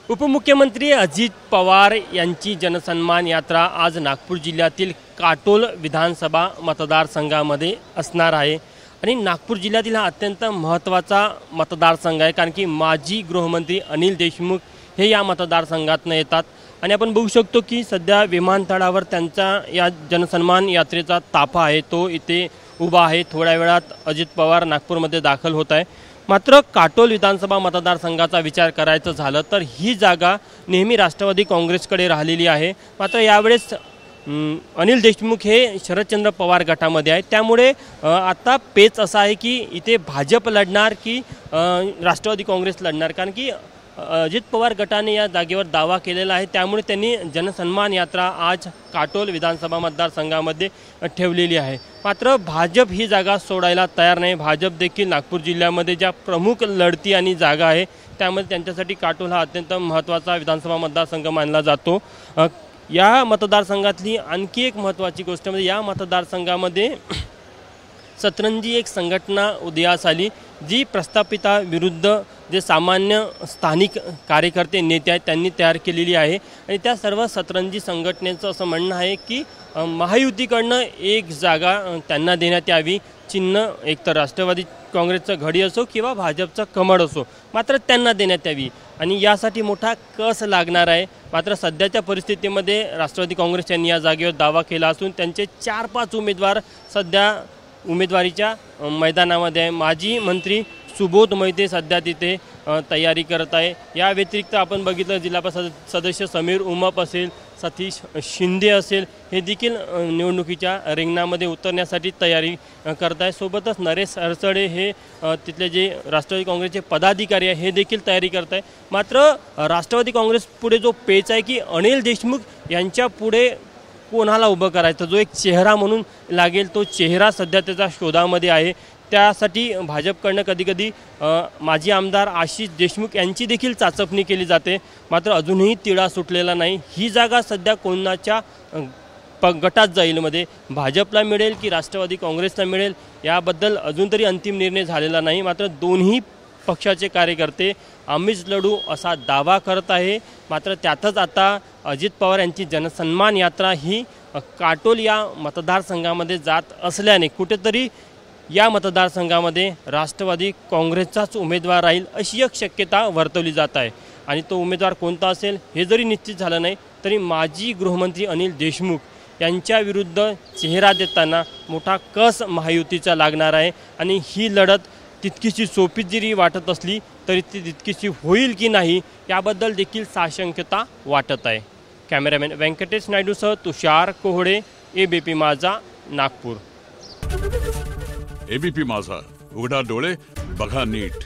उपमुख्यमंत्री अजित पवार यांची जनसन्मान यात्रा आज नागपूर जिल्ह्यातील काटोल विधानसभा मतदारसंघामध्ये असणार आहे। आणि नागपूर जिल्ह्यातील हा अत्यंत महत्त्वाचा मतदारसंघ आहे, कारण की माजी गृहमंत्री अनिल देशमुख हे या मतदारसंघातून येतात। आणि आपण बघू शकतो की सध्या विमानतळावर त्यांचा या जनसन्मान यात्रेचा ताफा आहे, तो इथे उभा आहे। थोड्या वेळात अजित पवार नागपूरमध्ये दाखल होत आहे। मात्र काटोल विधानसभा मतदारसंघाचा विचार करायचं झालं तर ही जागा नेहमी राष्ट्रवादी काँग्रेसकडे राहिलेली आहे। मात्र यावेळेस अनिल देशमुख हे शरदचंद्र पवार गटामध्ये आहेत, त्यामुळे आता पेच असा आहे की इथे भाजप लढणार की राष्ट्रवादी काँग्रेस लढणार, कारण की अजित पवार गटाने या जागेवर दावा केलेला आहे। त्यामुळे त्यांनी जनसन्मान यात्रा आज काटोल विधानसभा मतदारसंघामध्ये ठेवलेली आहे। मात्र भाजप ही जागा सोडायला तयार नाही। भाजप देखील नागपूर जिल्ह्यामध्ये ज्या प्रमुख लढती आणि जागा आहे त्यामध्ये त्यांच्यासाठी काटोल हा अत्यंत महत्त्वाचा विधानसभा मतदारसंघ मानला जातो। या मतदारसंघातली आणखी एक महत्त्वाची गोष्ट म्हणजे या मतदारसंघामध्ये सतरंजी एक संघटना उदयास आली, जी प्रस्थापिताविरुद्ध जे सामान्य स्थानिक कार्यकर्ते नेते आहेत त्यांनी तयार केलेली आहे। आणि त्या सर्व सतरंजी संघटनेचं असं म्हणणं आहे की महायुतीकडनं एक जागा त्यांना देण्यात यावी। चिन्ह एकतर राष्ट्रवादी काँग्रेसचं घडी असो किंवा भाजपचं कमळ असो, मात्र त्यांना देण्यात यावी आणि यासाठी मोठा कस लागणार आहे। मात्र सध्याच्या परिस्थितीमध्ये राष्ट्रवादी काँग्रेस यांनी या जागेवर दावा केला असून त्यांचे 4-5 उमेदवार सध्या उमेदवारीच्या मैदानामध्ये आहे। माजी मंत्री सुबोध मोहिते सध्या तिथे तयारी करत आहे। या व्यतिरिक्त आपण बघितलं जिल्हा परिषद सदस्य समीर उमप असेल, सतीश शिंदे असेल, हे देखील निवडणुकीच्या रिंगणामध्ये उतरण्यासाठी तयारी करत आहे। सोबतच नरेश अरसडे हे तिथले जे राष्ट्रवादी काँग्रेसचे पदाधिकारी आहे हे देखील तयारी करत आहे। मात्र राष्ट्रवादी काँग्रेस पुढे जो पेच आहे की अनिल देशमुख यांच्या पुढे कोणाला उभं करायचं, जो एक चेहरा म्हणून लागेल तो चेहरा सध्या त्याच्या शोधामध्ये आहे। त्यासाठी भाजपकडनं कधीकधी माजी आमदार आशिष देशमुख यांची देखील चाचपणी केली जाते, मात्र अजूनही तिढा सुटलेला नाही। ही जागा सध्या कोणाच्या गटात जाईल, मध्ये भाजपला मिळेल की राष्ट्रवादी काँग्रेसला मिळेल याबद्दल अजून तरी अंतिम निर्णय झालेला नाही। मात्र दोन्ही पक्षाचे कार्यकर्ते आम्हीच लढू असा दावा करत आहे। मात्र त्यातच आता अजित पवार यांची जनसन्मान यात्रा ही काटोल या मतदारसंघामध्ये जात असल्याने कुठेतरी या मतदारसंघामध्ये राष्ट्रवादी काँग्रेसचाच उमेदवार राहील अशी एक शक्यता वर्तवली जात आहे। आणि तो उमेदवार कोणता असेल हे जरी निश्चित झालं नाही तरी माजी गृहमंत्री अनिल देशमुख यांच्या विरुद्ध चेहरा देताना मोठा कस महायुतीचा लागणार आहे। आणि ही लढत तितकीशी सोपी जरी वाटत असली तरी ती तितकीशी होईल की नाही याबद्दल देखील साशंकता वाटत आहे। कॅमेरामॅन व्यंकटेश नायडूसह तुषार कोहळे, एबीपी माझा, नागपूर। एबीपी माझा, उघडा डोळे बघा नीट।